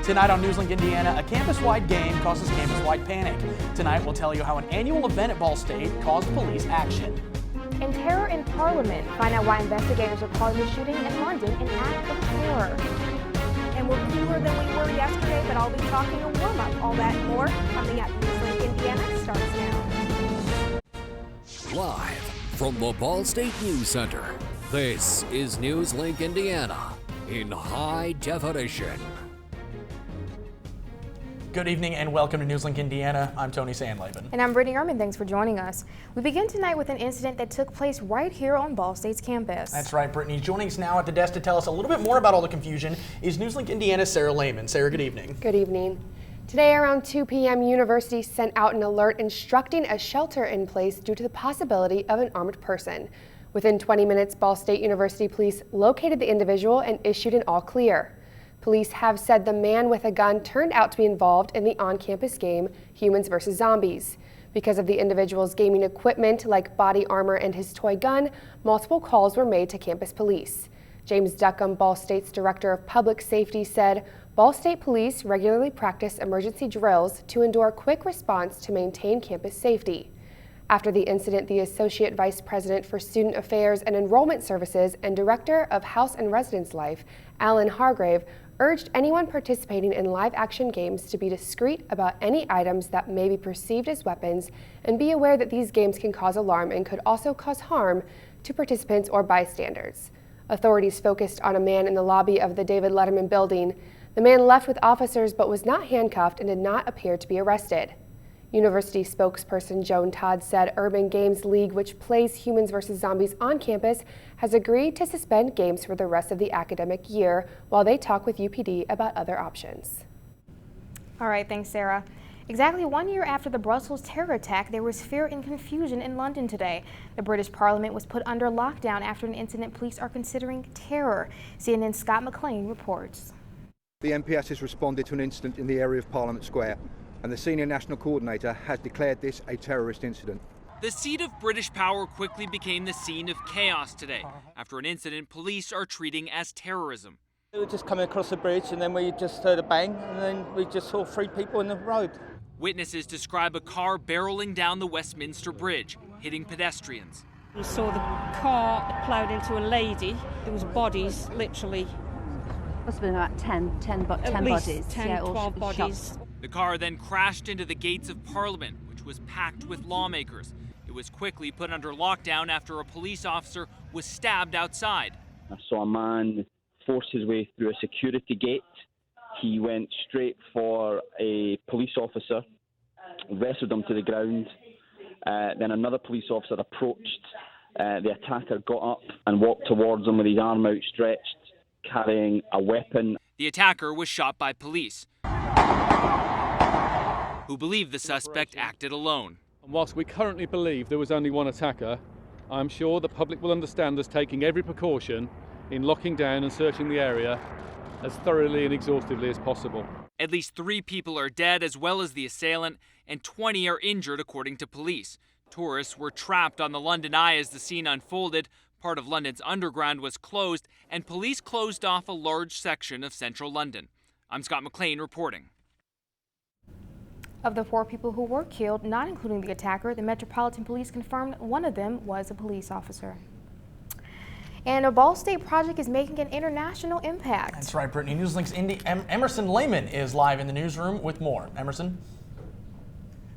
Tonight on NewsLink Indiana, a campus-wide game causes campus-wide panic. Tonight we'll tell you how an annual event at Ball State caused police action. And terror in Parliament. Find out why investigators are calling the shooting in London an act of terror. And we're cooler than we were yesterday, but I'll be talking a warm-up. All that and more coming up. NewsLink Indiana starts now. Live from the Ball State News Center, this is NewsLink Indiana in high definition. Good evening and welcome to NewsLink Indiana. I'm Tony Sandlaven. And I'm Brittany Erman. Thanks for joining us. We begin tonight with an incident that took place right here on Ball State's campus. That's right, Brittany. Joining us now at the desk to tell us a little bit more about all the confusion is NewsLink Indiana's Sarah Lehman. Sarah, good evening. Good evening. Today around 2 p.m., University sent out an alert instructing a shelter in place due to the possibility of an armed person. Within 20 minutes, Ball State University police located the individual and issued an all clear. Police have said the man with a gun turned out to be involved in the on-campus game Humans vs. Zombies. Because of the individual's gaming equipment like body armor and his toy gun, multiple calls were made to campus police. James Duckham, Ball State's Director of Public Safety, said Ball State police regularly practice emergency drills to endure quick response to maintain campus safety. After the incident, the Associate Vice President for Student Affairs and Enrollment Services and Director of House and Residence Life, Alan Hargrave, urged anyone participating in live-action games to be discreet about any items that may be perceived as weapons and be aware that these games can cause alarm and could also cause harm to participants or bystanders. Authorities focused on a man in the lobby of the David Letterman building. The man left with officers but was not handcuffed and did not appear to be arrested. University spokesperson Joan Todd said Urban Games League, which plays Humans vs. Zombies on campus, has agreed to suspend games for the rest of the academic year while they talk with UPD about other options. All right, thanks, Sarah. Exactly 1 year after the Brussels terror attack, there was fear and confusion in London today. The British Parliament was put under lockdown after an incident police are considering terror. CNN's Scott McLean reports. The MPS has responded to an incident in the area of Parliament Square, and the senior national coordinator has declared this a terrorist incident. The seat of British power quickly became the scene of chaos today after an incident police are treating as terrorism. We were just coming across the bridge and then we just heard a bang and then we just saw 3 people in the road. Witnesses describe a car barreling down the Westminster Bridge, hitting pedestrians. We saw the car ploughed into a lady. There was bodies, literally. Must have been about 10 bodies. 10, 12 bodies. Shot. The car then crashed into the gates of Parliament, which was packed with lawmakers. It was quickly put under lockdown after a police officer was stabbed outside. I saw a man force his way through a security gate. He went straight for a police officer, wrestled him to the ground. Then another police officer approached. The attacker got up and walked towards him with his arm outstretched, carrying a weapon. The attacker was shot by police, who believe the suspect acted alone. And whilst we currently believe there was only one attacker, I'm sure the public will understand us taking every precaution in locking down and searching the area as thoroughly and exhaustively as possible. At least 3 people are dead, as well as the assailant, and 20 are injured, according to police. Tourists were trapped on the London Eye as the scene unfolded. Part of London's underground was closed, and police closed off a large section of central London. I'm Scott McLean reporting. Of the 4 people who were killed, not including the attacker, the Metropolitan Police confirmed one of them was a police officer. And a Ball State project is making an international impact. That's right, Brittany. NewsLink's Emerson Lehman is live in the newsroom with more. Emerson?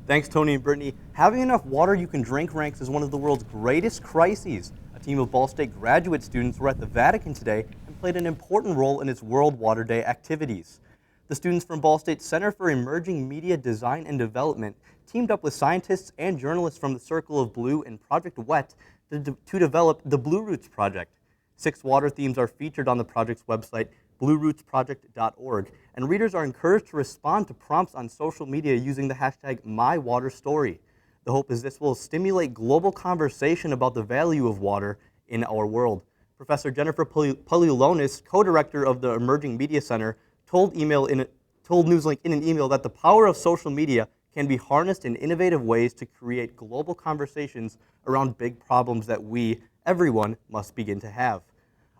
Thanks, Tony and Brittany. Having enough water you can drink ranks as one of the world's greatest crises. A team of Ball State graduate students were at the Vatican today and played an important role in its World Water Day activities. The students from Ball State's Center for Emerging Media Design and Development teamed up with scientists and journalists from the Circle of Blue and Project WET to develop the Blue Roots Project. 6 water themes are featured on the project's website, bluerootsproject.org, and readers are encouraged to respond to prompts on social media using the hashtag #MyWaterStory. The hope is this will stimulate global conversation about the value of water in our world. Professor Jennifer Poliulonis, co-director of the Emerging Media Center, told NewsLink in an email that the power of social media can be harnessed in innovative ways to create global conversations around big problems that we, everyone, must begin to have.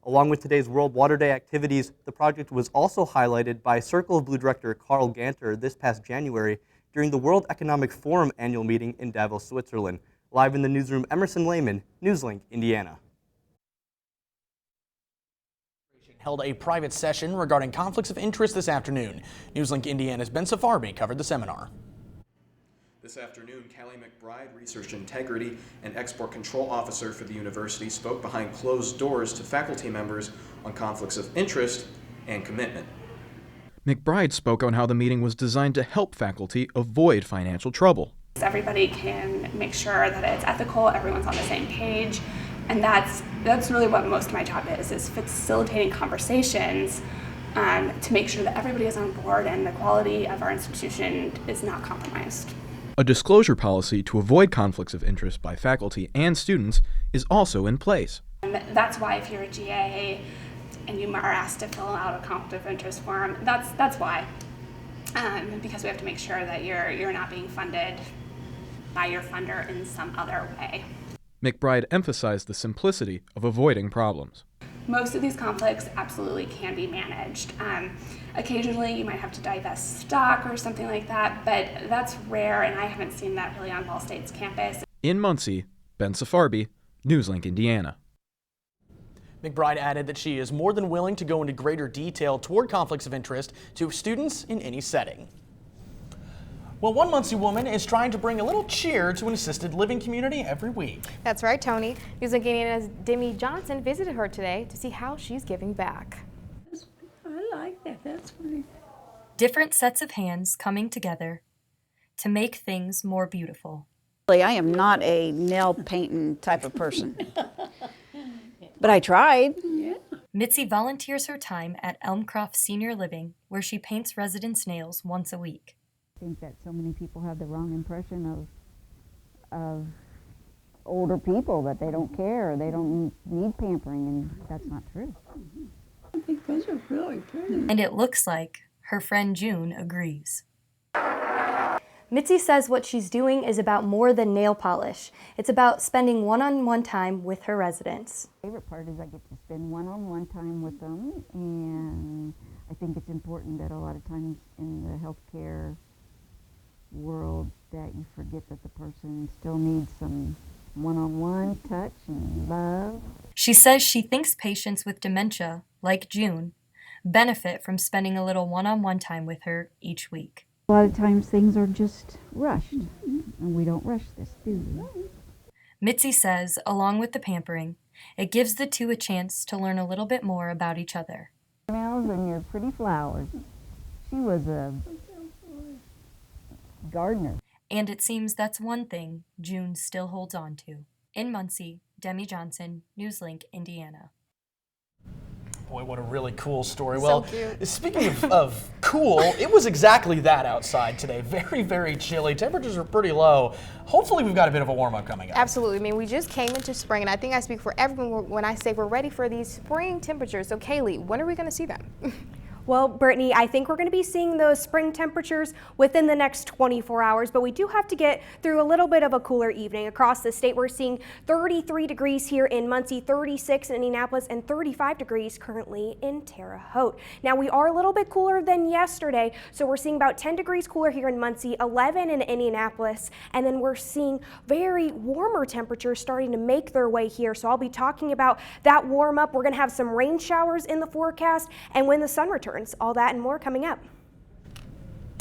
Along with today's World Water Day activities, the project was also highlighted by Circle of Blue Director Carl Ganter this past January during the World Economic Forum annual meeting in Davos, Switzerland. Live in the newsroom, Emerson Lehman, NewsLink, Indiana. Held a private session regarding conflicts of interest this afternoon. NewsLink Indiana's Ben Safarbi covered the seminar. This afternoon, Callie McBride, Research Integrity and Export Control Officer for the university, spoke behind closed doors to faculty members on conflicts of interest and commitment. McBride spoke on how the meeting was designed to help faculty avoid financial trouble. Everybody can make sure that it's ethical, everyone's on the same page, and that's really what most of my job is facilitating conversations to make sure that everybody is on board and the quality of our institution is not compromised. A disclosure policy to avoid conflicts of interest by faculty and students is also in place. And that's why if you're a GA and you are asked to fill out a conflict of interest form, that's why. Because we have to make sure that you're not being funded by your funder in some other way. McBride emphasized the simplicity of avoiding problems. Most of these conflicts absolutely can be managed. Occasionally you might have to divest stock or something like that, but that's rare, and I haven't seen that really on Ball State's campus. In Muncie, Ben Safarbi, NewsLink, Indiana. McBride added that she is more than willing to go into greater detail toward conflicts of interest to students in any setting. Well, one Muncie woman is trying to bring a little cheer to an assisted living community every week. That's right, Tony. NewsLink Indiana's Demi Johnson visited her today to see how she's giving back. I like that. That's funny. Different sets of hands coming together to make things more beautiful. I am not a nail painting type of person, but I tried. Yeah. Mitzi volunteers her time at Elmcroft Senior Living, where she paints residents' nails once a week. I think that so many people have the wrong impression of older people, that they don't care, they don't need pampering, and that's not true. I think those are really pretty. And it looks like her friend June agrees. Mitzi says what she's doing is about more than nail polish. It's about spending one-on-one time with her residents. The favorite part is I get to spend one-on-one time with them, and I think it's important that a lot of times in the healthcare world that you forget that the person still needs some one-on-one touch and love. She says she thinks patients with dementia, like June, benefit from spending a little one-on-one time with her each week. A lot of times things are just rushed, and we don't rush this, do we? Mitzi says, along with the pampering, it gives the two a chance to learn a little bit more about each other. Smells and your pretty flowers. She was a gardener. And it seems that's one thing June still holds on to. In Muncie, Demi Johnson, NewsLink, Indiana. Boy, what a really cool story. So well, cute. Speaking of cool, it was exactly that outside today. Very, very chilly. Temperatures are pretty low. Hopefully we've got a bit of a warm-up coming up. Absolutely. I mean, we just came into spring, and I think I speak for everyone when I say we're ready for these spring temperatures. So, Kaylee, when are we going to see them? Well, Brittany, I think we're going to be seeing those spring temperatures within the next 24 hours, but we do have to get through a little bit of a cooler evening. Across the state, we're seeing 33 degrees here in Muncie, 36 in Indianapolis, and 35 degrees currently in Terre Haute. Now, we are a little bit cooler than yesterday, so we're seeing about 10 degrees cooler here in Muncie, 11 in Indianapolis, and then we're seeing very warmer temperatures starting to make their way here. So I'll be talking about that warm up. We're going to have some rain showers in the forecast, and when the sun returns. All that and more coming up.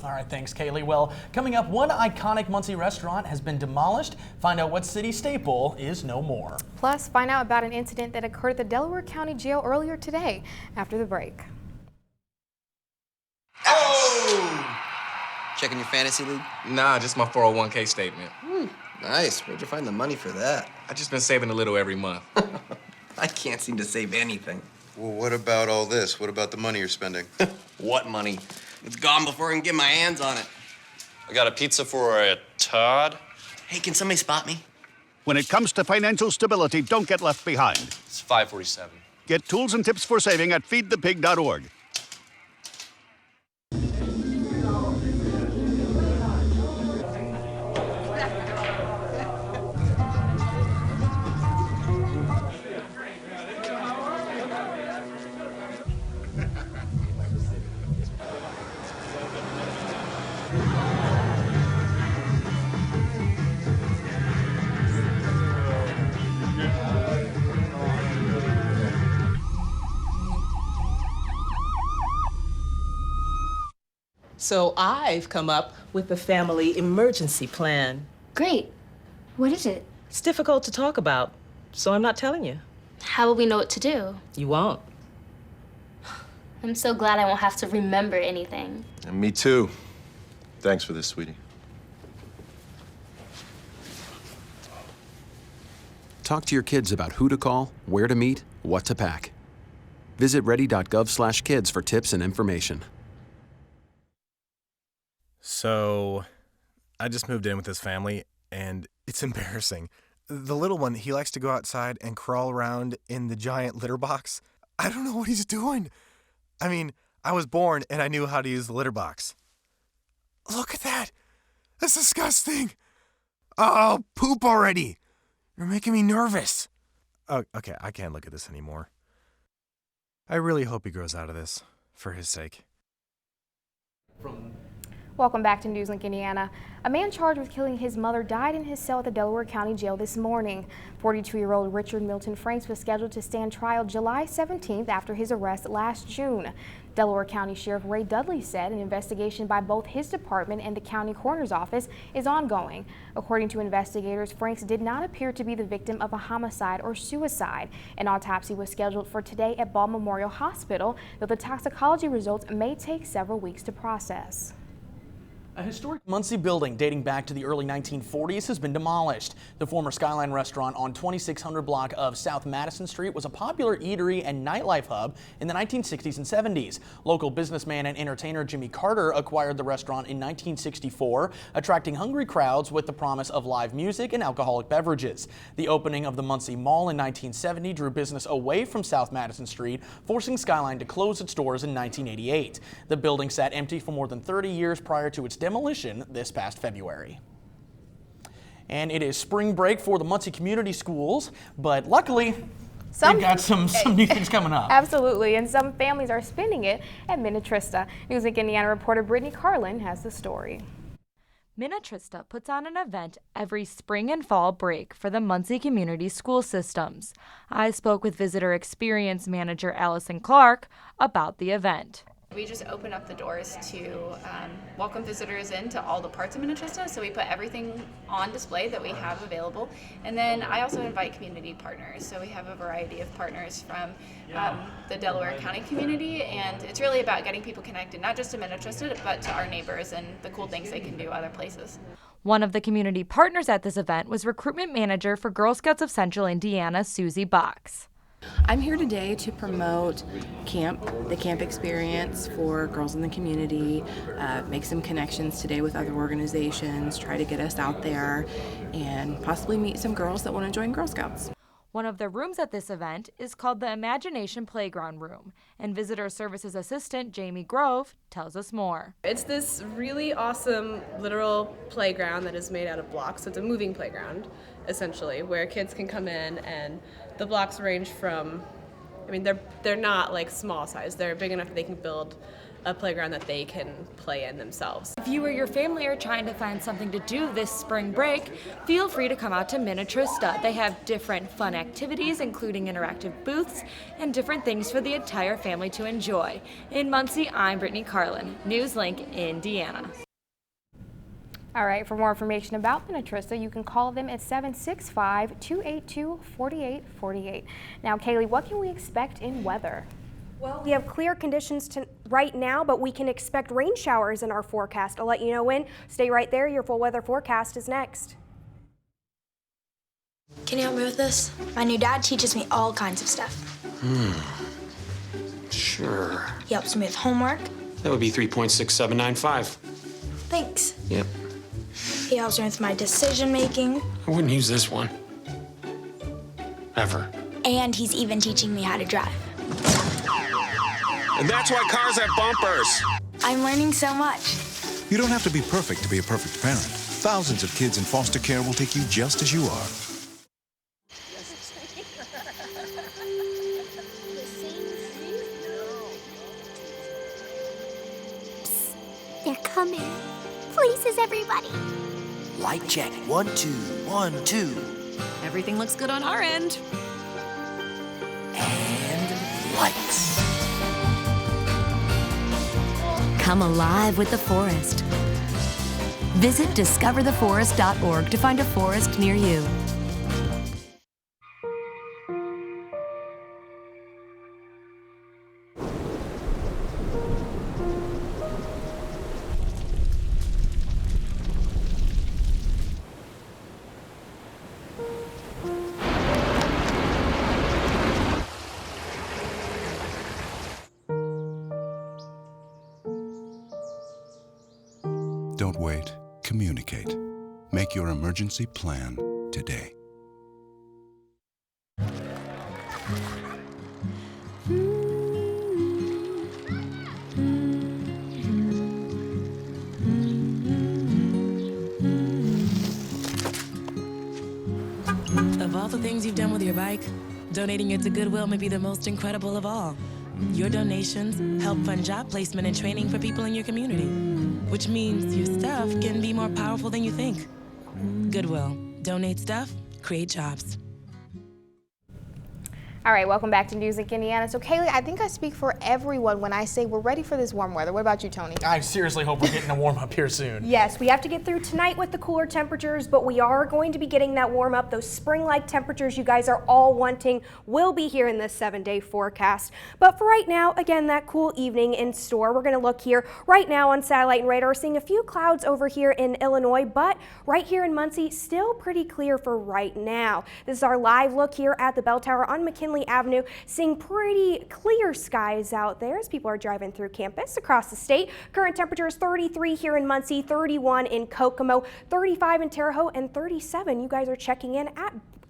All right, thanks, Kaylee. Well, coming up, one iconic Muncie restaurant has been demolished. Find out what city staple is no more. Plus, find out about an incident that occurred at the Delaware County Jail earlier today after the break. Oh! Checking your fantasy league? Nah, just my 401k statement. Nice. Where'd you find the money for that? I've just been saving a little every month. I can't seem to save anything. Well, what about all this? What about the money you're spending? What money? It's gone before I can get my hands on it. I got a pizza for a Todd. Hey, can somebody spot me? When it comes to financial stability, don't get left behind. It's 547. Get tools and tips for saving at feedthepig.org. So I've come up with the family emergency plan. Great. What is it? It's difficult to talk about, so I'm not telling you. How will we know what to do? You won't. I'm so glad I won't have to remember anything. And me too. Thanks for this, sweetie. Talk to your kids about who to call, where to meet, what to pack. Visit ready.gov/kids for tips and information. So, I just moved in with this family, and it's embarrassing. The little one, he likes to go outside and crawl around in the giant litter box. I don't know what he's doing. I mean, I was born and I knew how to use the litter box. Look at that. That's disgusting. Oh, poop already. You're making me nervous. Oh, okay, I can't look at this anymore. I really hope he grows out of this, for his sake. Welcome back to NewsLink Indiana. A man charged with killing his mother died in his cell at the Delaware County Jail this morning. 42-year-old Richard Milton Franks was scheduled to stand trial July 17th after his arrest last June. Delaware County Sheriff Ray Dudley said an investigation by both his department and the county coroner's office is ongoing. According to investigators, Franks did not appear to be the victim of a homicide or suicide. An autopsy was scheduled for today at Ball Memorial Hospital, though the toxicology results may take several weeks to process. A historic Muncie building dating back to the early 1940s has been demolished. The former Skyline restaurant on 2600 block of South Madison Street was a popular eatery and nightlife hub in the 1960s and 70s. Local businessman and entertainer Jimmy Carter acquired the restaurant in 1964, attracting hungry crowds with the promise of live music and alcoholic beverages. The opening of the Muncie Mall in 1970 drew business away from South Madison Street, forcing Skyline to close its doors in 1988. The building sat empty for more than 30 years prior to its demolition this past February. And it is spring break for the Muncie Community Schools, but luckily they've got some new things coming up. Absolutely, and some families are spending it at Minnetrista. NewsLink Indiana reporter Brittany Carlin has the story. Minnetrista puts on an event every spring and fall break for the Muncie Community School Systems. I spoke with Visitor Experience Manager Allison Clark about the event. We just open up the doors to welcome visitors into all the parts of Minnetrista, so we put everything on display that we have available. And then I also invite community partners, so we have a variety of partners from the Delaware County community, and it's really about getting people connected, not just to Minnetrista, but to our neighbors and the cool things they can do other places. One of the community partners at this event was recruitment manager for Girl Scouts of Central Indiana, Susie Box. I'm here today to promote the camp experience for girls in the community, make some connections today with other organizations, try to get us out there, and possibly meet some girls that want to join Girl Scouts. One of the rooms at this event is called the Imagination Playground Room, and Visitor Services Assistant Jamie Grove tells us more. It's this really awesome literal playground that is made out of blocks, so it's a moving playground, essentially, where kids can come in, and the blocks range from, I mean, they're not like small size, they're big enough that they can build a playground that they can play in themselves. If you or your family are trying to find something to do this spring break, feel free to come out to Minnetrista. They have different fun activities, including interactive booths and different things for the entire family to enjoy. In Muncie, I'm Brittany Carlin, NewsLink, Indiana. All right, for more information about Minnetrista, you can call them at 765-282-4848. Now, Kaylee, what can we expect in weather? Well, we have clear conditions right now, but we can expect rain showers in our forecast. I'll let you know when. Stay right there. Your full weather forecast is next. Can you help me with this? My new dad teaches me all kinds of stuff. Sure. He helps me with homework. That would be 3.6795. Thanks. Yep. He helps me with my decision making. I wouldn't use this one. Ever. And he's even teaching me how to drive. And that's why cars have bumpers. I'm learning so much. You don't have to be perfect to be a perfect parent. Thousands of kids in foster care will take you just as you are. Psst, they're coming. Places, everybody. Light check. 1, 2, 1, 2. Everything looks good on our end. And lights. Come alive with the forest. Visit discovertheforest.org to find a forest near you. Don't wait. Communicate. Make your emergency plan today. Of all the things you've done with your bike, donating it to Goodwill may be the most incredible of all. Your donations help fund job placement and training for people in your community, which means your stuff can be more powerful than you think. Goodwill. Donate stuff, create jobs. All right, welcome back to NewsLink Indiana. So Kaylee, I think I speak for everyone when I say we're ready for this warm weather. What about you, Tony? I seriously hope we're getting a warm up here soon. Yes, we have to get through tonight with the cooler temperatures, but we are going to be getting that warm up. Those spring-like temperatures you guys are all wanting will be here in this 7-day forecast. But for right now, again, that cool evening in store. We're going to look here right now on satellite and radar, seeing a few clouds over here in Illinois, but right here in Muncie, still pretty clear for right now. This is our live look here at the Bell Tower on McKinley Avenue, seeing pretty clear skies out there as people are driving through campus across the state. Current temperature is 33 here in Muncie, 31 in Kokomo, 35 in Terre Haute, and 37. You guys are checking in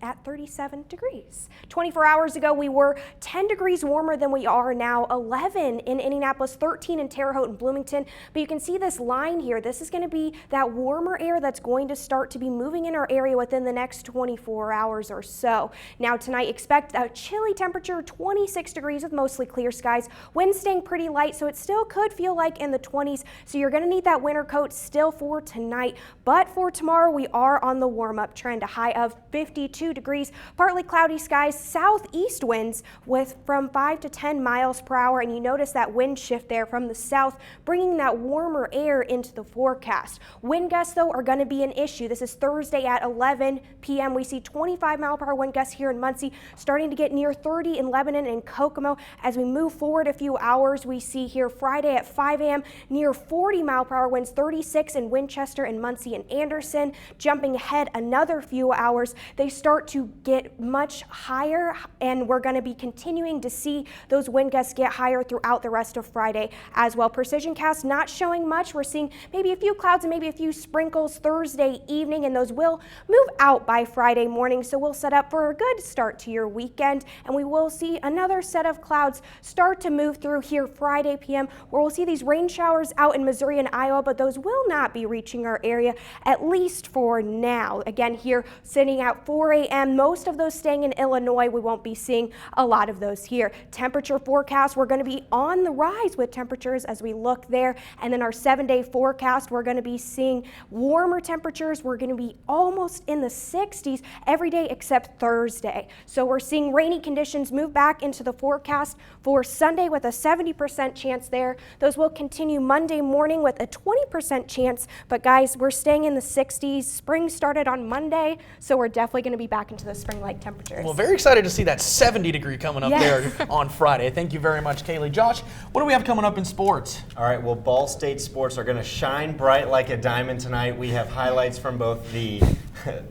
at 37 degrees. 24 hours ago, we were 10 degrees warmer than we are now, 11 in Indianapolis, 13 in Terre Haute and Bloomington. But you can see this line here. This is going to be that warmer air that's going to start to be moving in our area within the next 24 hours or so. Now tonight, expect a chilly temperature, 26 degrees with mostly clear skies. Wind staying pretty light, so it still could feel like in the 20s. So you're going to need that winter coat still for tonight. But for tomorrow, we are on the warm-up trend, a high of 52 degrees, partly cloudy skies, southeast winds with from 5 to 10 miles per hour, and you notice that wind shift there from the south, bringing that warmer air into the forecast. Wind gusts, though, are going to be an issue. This is Thursday at 11 p.m. We see 25 mile per hour wind gusts here in Muncie, starting to get near 30 in Lebanon and Kokomo. As we move forward a few hours, we see here Friday at 5 a.m. near 40 mile per hour winds, 36 in Winchester and Muncie and Anderson. Jumping ahead another few hours, they start to get much higher, and we're going to be continuing to see those wind gusts get higher throughout the rest of Friday as well. Precision cast not showing much. We're seeing maybe a few clouds and maybe a few sprinkles Thursday evening, and those will move out by Friday morning. So we'll set up for a good start to your weekend, and we will see another set of clouds start to move through here Friday p.m. where we'll see these rain showers out in Missouri and Iowa, but those will not be reaching our area, at least for now. Again, here sitting at 4 a.m. Most of those staying in Illinois. We won't be seeing a lot of those here. Temperature forecast, we're going to be on the rise with temperatures as we look there. And then our 7-day forecast, we're going to be seeing warmer temperatures. We're going to be almost in the 60s every day except Thursday. So we're seeing rainy conditions move back into the forecast for Sunday with a 70% chance there. Those will continue Monday morning with a 20% chance. But guys, we're staying in the 60s. Spring started on Monday, so we're definitely going to be back into the spring-like temperatures. Well, very excited to see that 70 degree coming up there on Friday. Thank you very much, Kaylee. Josh, what do we have coming up in sports? All right, well, Ball State sports are going to shine bright like a diamond tonight. We have highlights from both the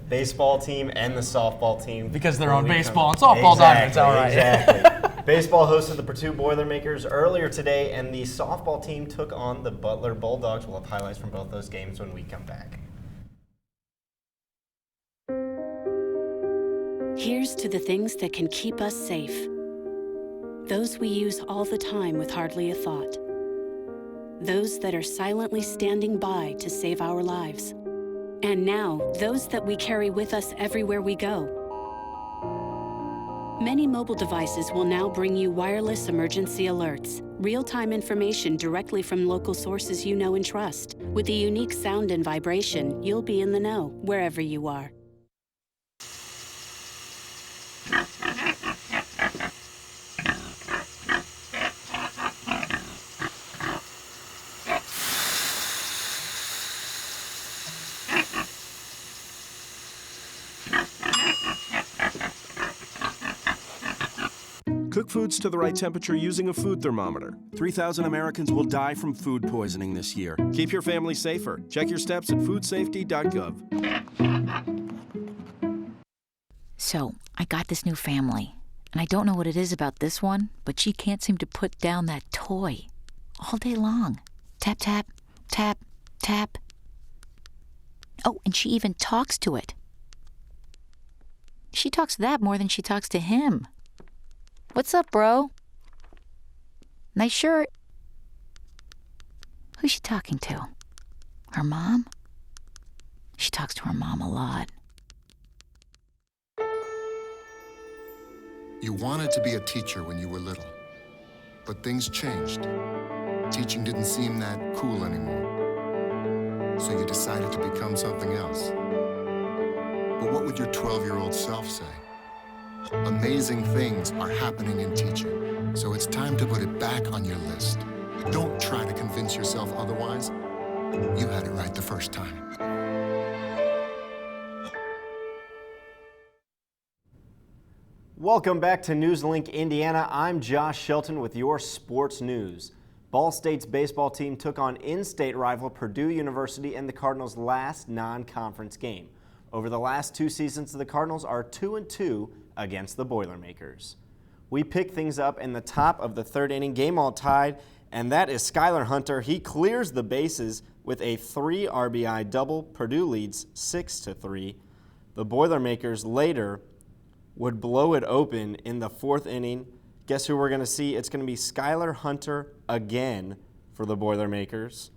baseball team and the softball team. Because they're on baseball and softball diamonds, all right. Exactly. Baseball hosted the Purdue Boilermakers earlier today, and the softball team took on the Butler Bulldogs. We'll have highlights from both those games when we come back. Here's to the things that can keep us safe. Those we use all the time with hardly a thought. Those that are silently standing by to save our lives. And now, those that we carry with us everywhere we go. Many mobile devices will now bring you wireless emergency alerts, real-time information directly from local sources you know and trust. With the unique sound and vibration, you'll be in the know wherever you are. Cook foods to the right temperature using a food thermometer. 3,000 Americans will die from food poisoning this year. Keep your family safer. Check your steps at foodsafety.gov. So, I got this new family, and I don't know what it is about this one, but she can't seem to put down that toy all day long. Tap, tap, tap, tap. Oh, and she even talks to it. She talks to that more than she talks to him. What's up, bro? Nice shirt. Who's she talking to? Her mom? She talks to her mom a lot. You wanted to be a teacher when you were little, but things changed. Teaching didn't seem that cool anymore, so you decided to become something else. But what would your 12-year-old self say? Amazing things are happening in teaching, so it's time to put it back on your list. Don't try to convince yourself otherwise. You had it right the first time. Welcome back to NewsLink Indiana. I'm Josh Shelton with your sports news. Ball State's baseball team took on in-state rival Purdue University in the Cardinals' last non-conference game. Over the last 2 seasons, the Cardinals are 2-2 against the Boilermakers. We pick things up in the top of the 3rd inning, game all tied, and that is Skylar Hunter. He clears the bases with a 3 RBI double. Purdue leads 6-3. The Boilermakers later would blow it open in the 4th inning. Guess who we're going to see? It's going to be Skylar Hunter again for the Boilermakers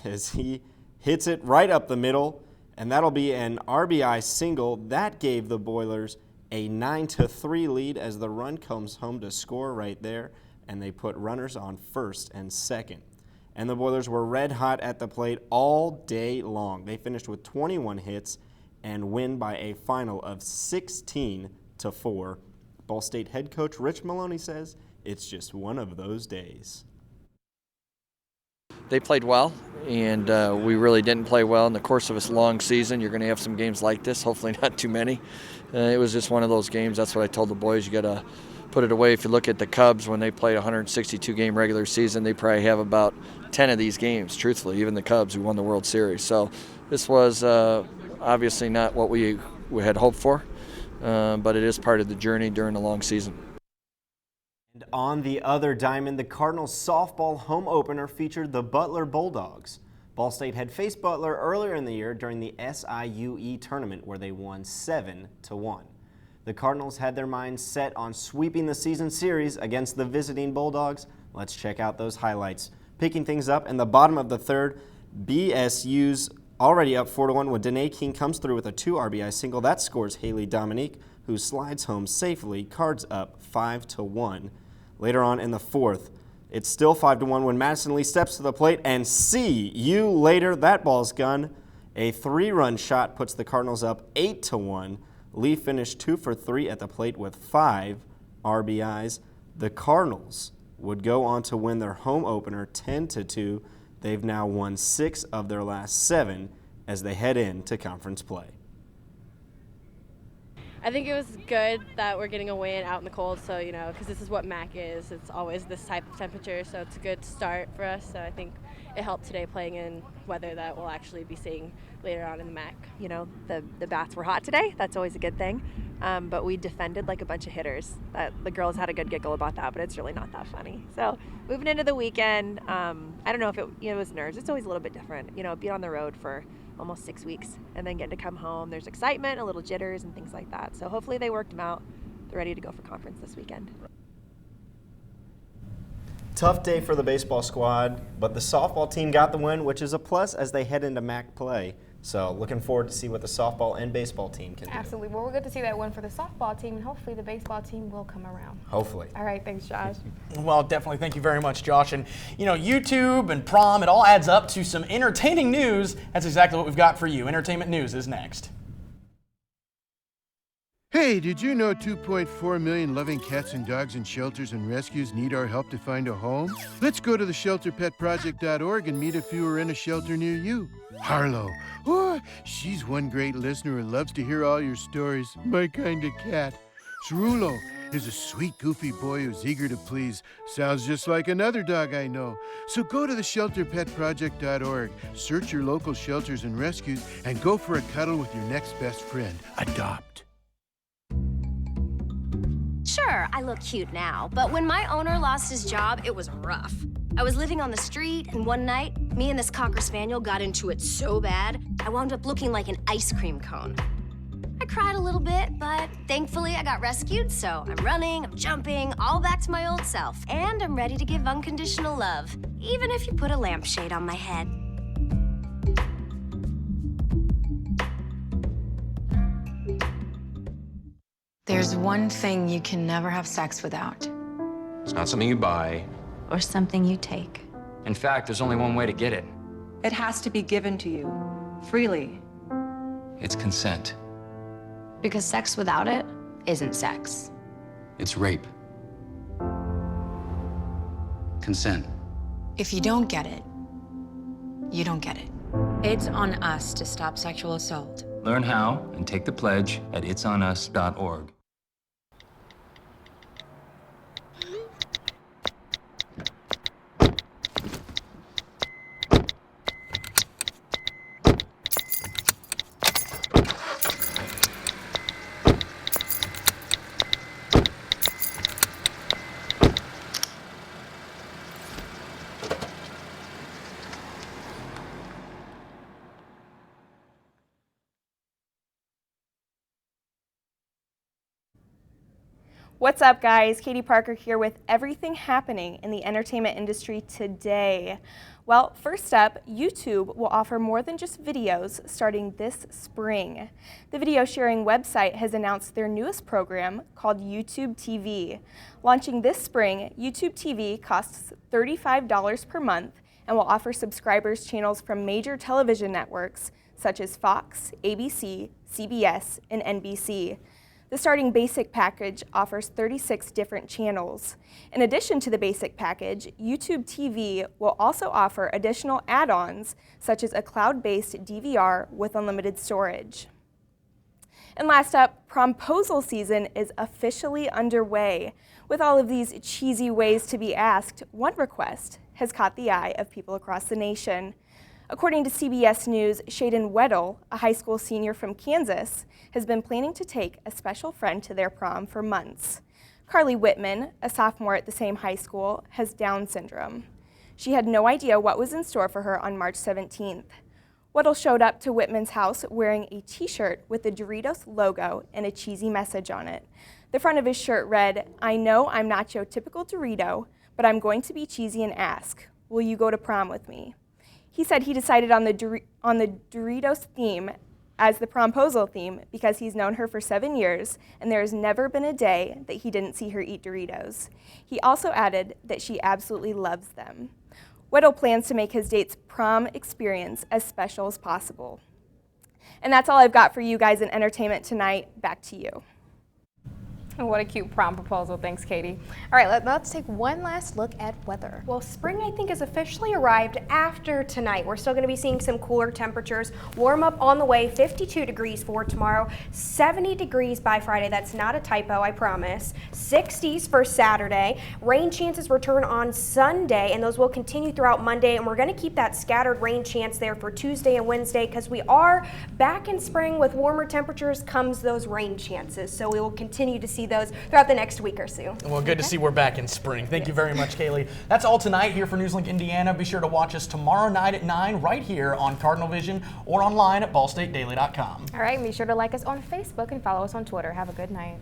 as he hits it right up the middle, and that'll be an RBI single. That gave the Boilers a 9-3 lead as the run comes home to score right there, and they put runners on 1st and 2nd. And the Boilers were red hot at the plate all day long. They finished with 21 hits and win by a final of 16-4. Ball State head coach Rich Maloney says it's just one of those days. They played well, and we really didn't play well in the course of this long season. You're going to have some games like this, hopefully not too many. It was just one of those games. That's what I told the boys. You got to put it away. If you look at the Cubs, when they played a 162-game regular season, they probably have about 10 of these games, truthfully, even the Cubs who won the World Series. So this was obviously not what we had hoped for, but it is part of the journey during the long season. And on the other diamond, the Cardinals softball home opener featured the Butler Bulldogs. Ball State had faced Butler earlier in the year during the SIUE tournament where they won 7-1. The Cardinals had their minds set on sweeping the season series against the visiting Bulldogs. Let's check out those highlights. Picking things up in the bottom of the 3rd, BSU's already up 4-1 when Danae King comes through with a 2 RBI single. That scores Haley Dominique, who slides home safely. Cards up 5-1. Later on in the 4th, it's still 5-1 when Madison Lee steps to the plate, and see you later. That ball's gone. A 3-run shot puts the Cardinals up 8-1. Lee finished 2 for 3 at the plate with 5 RBIs. The Cardinals would go on to win their home opener 10-2. They've now won 6 of their last 7 as they head into conference play. I think it was good that we're getting a win out in the cold, so, because this is what MAC is. It's always this type of temperature, so it's a good start for us. So I think it helped today playing in weather that we'll actually be seeing later on in the MAC. The bats were hot today. That's always a good thing. But we defended like a bunch of hitters. The girls had a good giggle about that, but it's really not that funny. So moving into the weekend, I don't know if it was nerves. It's always a little bit different. Being on the road for almost 6 weeks and then getting to come home. There's excitement, a little jitters and things like that. So hopefully they worked them out. They're ready to go for conference this weekend. Tough day for the baseball squad, but the softball team got the win, which is a plus as they head into MAC play. So looking forward to see what the softball and baseball team can do. Absolutely. Well, we're good to see that win for the softball team, and hopefully the baseball team will come around. Hopefully. All right. Thanks, Josh. Well, definitely. Thank you very much, Josh. And, YouTube and prom, it all adds up to some entertaining news. That's exactly what we've got for you. Entertainment news is next. Hey, did you know 2.4 million loving cats and dogs in shelters and rescues need our help to find a home? Let's go to theshelterpetproject.org and meet if you are in a shelter near you. Harlow, oh, she's one great listener and loves to hear all your stories. My kind of cat. Cerulo, is a sweet, goofy boy who's eager to please. Sounds just like another dog I know. So go to the shelterpetproject.org, search your local shelters and rescues, and go for a cuddle with your next best friend. Adopt. Sure, I look cute now, but when my owner lost his job, it was rough. I was living on the street, and one night, me and this Cocker Spaniel got into it so bad, I wound up looking like an ice cream cone. I cried a little bit, but thankfully I got rescued, so I'm running, I'm jumping, all back to my old self. And I'm ready to give unconditional love, even if you put a lampshade on my head. There's one thing you can never have sex without. It's not something you buy. Or something you take. In fact, there's only one way to get it. It has to be given to you, freely. It's consent. Because sex without it isn't sex. It's rape. Consent. If you don't get it, you don't get it. It's on us to stop sexual assault. Learn how and take the pledge at itsonus.org. What's up, guys? Katie Parker here with everything happening in the entertainment industry today. Well, first up, YouTube will offer more than just videos starting this spring. The video sharing website has announced their newest program called YouTube TV. Launching this spring, YouTube TV costs $35 per month and will offer subscribers channels from major television networks such as Fox, ABC, CBS, and NBC. The starting basic package offers 36 different channels. In addition to the basic package, YouTube TV will also offer additional add-ons such as a cloud-based DVR with unlimited storage. And last up, promposal season is officially underway. With all of these cheesy ways to be asked, one request has caught the eye of people across the nation. According to CBS News, Shaden Weddle, a high school senior from Kansas, has been planning to take a special friend to their prom for months. Carly Whitman, a sophomore at the same high school, has Down syndrome. She had no idea what was in store for her on March 17th. Weddle showed up to Whitman's house wearing a t-shirt with the Doritos logo and a cheesy message on it. The front of his shirt read, "I know I'm not your typical Dorito, but I'm going to be cheesy and ask, will you go to prom with me?" He said he decided on the Doritos theme as the promposal theme because he's known her for 7 years and there has never been a day that he didn't see her eat Doritos. He also added that she absolutely loves them. Weddle plans to make his date's prom experience as special as possible. And that's all I've got for you guys in entertainment tonight. Back to you. What a cute prom proposal. Thanks, Katie. All right, let's take one last look at weather. Well, spring, I think, has officially arrived after tonight. We're still going to be seeing some cooler temperatures. Warm up on the way, 52 degrees for tomorrow, 70 degrees by Friday. That's not a typo, I promise. 60s for Saturday. Rain chances return on Sunday, and those will continue throughout Monday. And we're going to keep that scattered rain chance there for Tuesday and Wednesday because we are back in spring. With warmer temperatures comes those rain chances. So we will continue to see those throughout the next week or so. Well, good to see we're back in spring. Thank you very much, Kaylee. That's all tonight here for NewsLink Indiana. Be sure to watch us tomorrow night at 9 right here on Cardinal Vision or online at ballstatedaily.com. All right, be sure to like us on Facebook and follow us on Twitter. Have a good night.